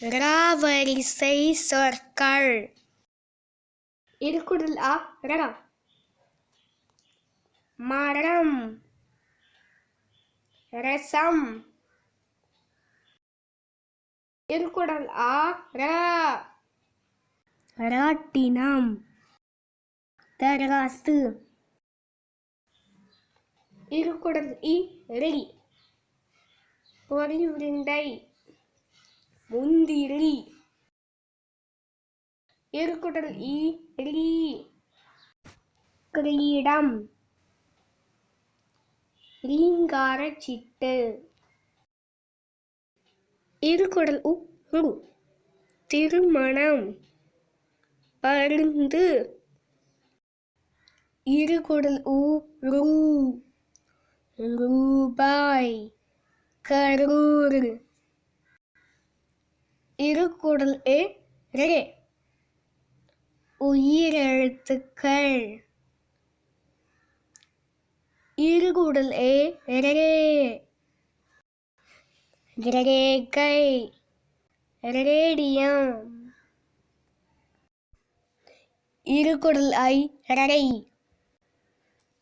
ராவரிசை சொற்கள். இருக்குடல் அ ர. மரம், ரசம். இருக்குடல் ஆ ர. ராட்டினம், தராசு. இருக்குடல் இ ரி. பொறி உருண்டை, முந்திரி. இருக்குடல் இ ரி. கிரீடம், ரீங்கார சிட்டு. இருக்குடல் உ ரு. திருமணம், பருந்து. இருக்குடல் உ ரு. ரூபாய், கரூர். இருக்குடல் எ ரே. உயிரெழுத்துக்கள். இருக்குடல் ஏ ரே. ரேகை, ரேடியம். இருக்குடல் ஐ ரை.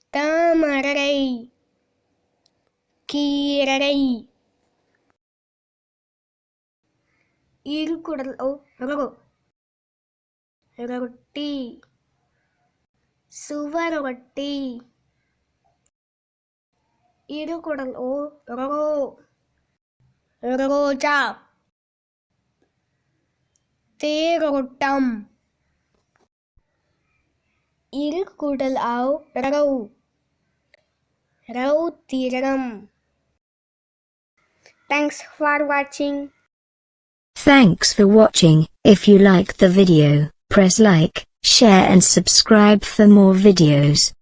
தாமரை, கீரை. இருக்குடல் ஓ ரோ. ரொட்டி, சுவரொட்டி. இருக்குடல் ஓ ரோ. ரோஜா, தேரோட்டம். இருக்குடல் ஆவ் ரௌ. ரௌத்திரம். Thanks for watching. Thanks for watching. If you liked the video, press like, share and subscribe for more videos.